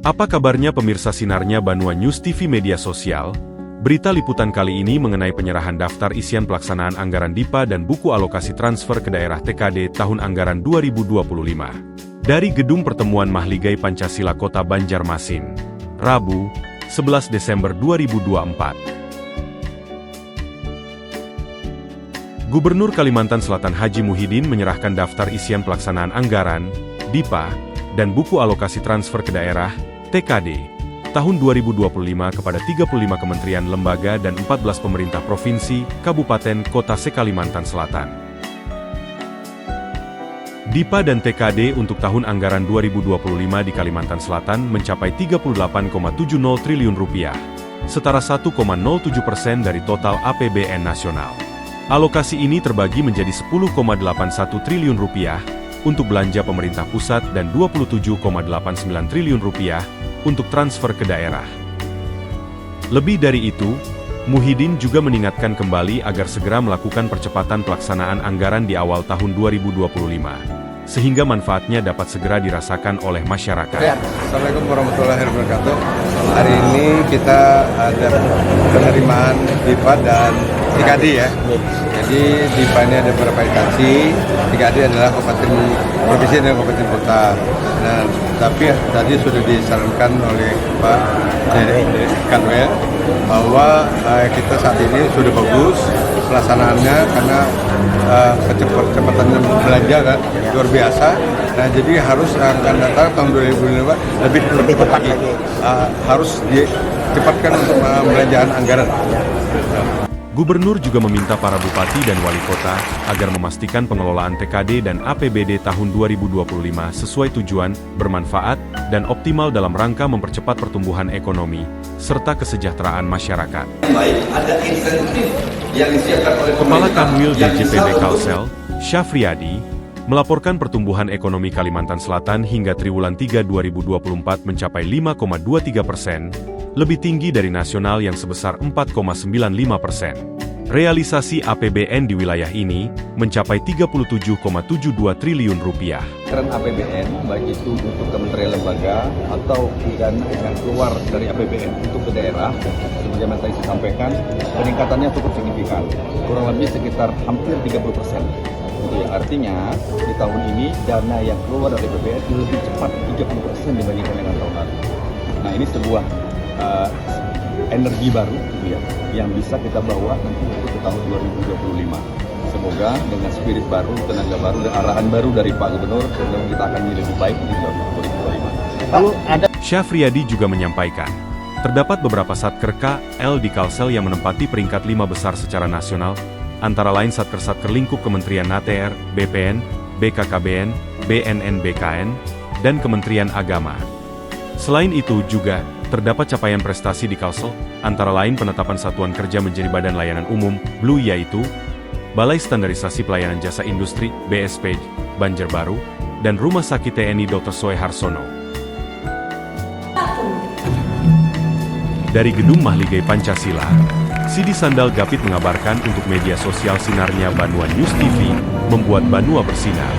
Apa kabarnya pemirsa Sinarnya Banua News TV media sosial? Berita liputan kali ini mengenai penyerahan daftar isian pelaksanaan anggaran DIPA dan buku alokasi transfer ke daerah TKD tahun anggaran 2025. Dari Gedung Pertemuan Mahligai Pancasila Kota Banjarmasin, Rabu, 11 Desember 2024. Gubernur Kalimantan Selatan Haji Muhyiddin menyerahkan daftar isian pelaksanaan anggaran, DIPA, dan buku alokasi transfer ke daerah, TKD, tahun 2025 kepada 35 kementerian lembaga dan 14 pemerintah provinsi, kabupaten, kota se-Kalimantan Selatan. DIPA dan TKD untuk tahun anggaran 2025 di Kalimantan Selatan mencapai Rp38,70 triliun, setara 1,07% dari total APBN nasional. Alokasi ini terbagi menjadi Rp10,81 triliun untuk belanja pemerintah pusat dan Rp27,89 triliun untuk transfer ke daerah. Lebih dari itu, Muhyiddin juga mengingatkan kembali agar segera melakukan percepatan pelaksanaan anggaran di awal tahun 2025, sehingga manfaatnya dapat segera dirasakan oleh masyarakat. Assalamualaikum warahmatullahi wabarakatuh. Hari ini kita ada penerimaan DIPA dan TKD ya. Jadi DIPA ini ada beberapa instansi, TKD adalah kabupaten provinsi dan kabupaten kota. Nah, tapi tadi sudah disarankan oleh Pak Kanwil bahwa kita saat ini sudah bagus pelaksanaannya karena kecepatan belanja kan luar biasa. Nah, jadi harus akan datang tahun 2025 lebih cepat lagi. Harus dicepatkan untuk pembelanjaan anggaran. Gubernur juga meminta para bupati dan wali kota agar memastikan pengelolaan TKD dan APBD tahun 2025 sesuai tujuan, bermanfaat, dan optimal dalam rangka mempercepat pertumbuhan ekonomi, serta kesejahteraan masyarakat. Kepala Kanwil DJPB Kalsel, Syafriyadi, melaporkan pertumbuhan ekonomi Kalimantan Selatan hingga triwulan 3 2024 mencapai 5,23%, lebih tinggi dari nasional yang sebesar 4,95%. Realisasi APBN di wilayah ini mencapai Rp37,72 triliun. Anggaran APBN, baik itu untuk kementerian lembaga atau dana yang keluar dari APBN untuk ke daerah, sebagaimana tadi saya sampaikan, peningkatannya cukup signifikan, kurang lebih sekitar hampir 30%. Jadi artinya di tahun ini dana yang keluar dari APBN lebih cepat 30% dibandingkan dengan tahun lalu. Nah, ini sebuah energi baru gitu ya, yang bisa kita bawa nanti untuk ke tahun 2025. Semoga dengan spirit baru, tenaga baru, dan arahan baru dari Pak Gubernur, kita akan lebih baik di tahun 2025. Syafriyadi juga menyampaikan, terdapat beberapa satker KL di Kalsel yang menempati peringkat 5 besar secara nasional, antara lain satker-satker lingkup Kementerian ATR, BPN, BKKBN, BNN BKN, dan Kementerian Agama. Selain itu juga, terdapat capaian prestasi di Kalsel, antara lain penetapan Satuan Kerja menjadi Badan Layanan Umum, BLU, yaitu Balai Standarisasi Pelayanan Jasa Industri, BSP, Banjarbaru, dan Rumah Sakit TNI Dr. Soe Harsono. Dari Gedung Mahligai Pancasila, Sidi Sandal Gapit mengabarkan untuk media sosial Sinarnya Banua News TV, membuat Banua bersinar.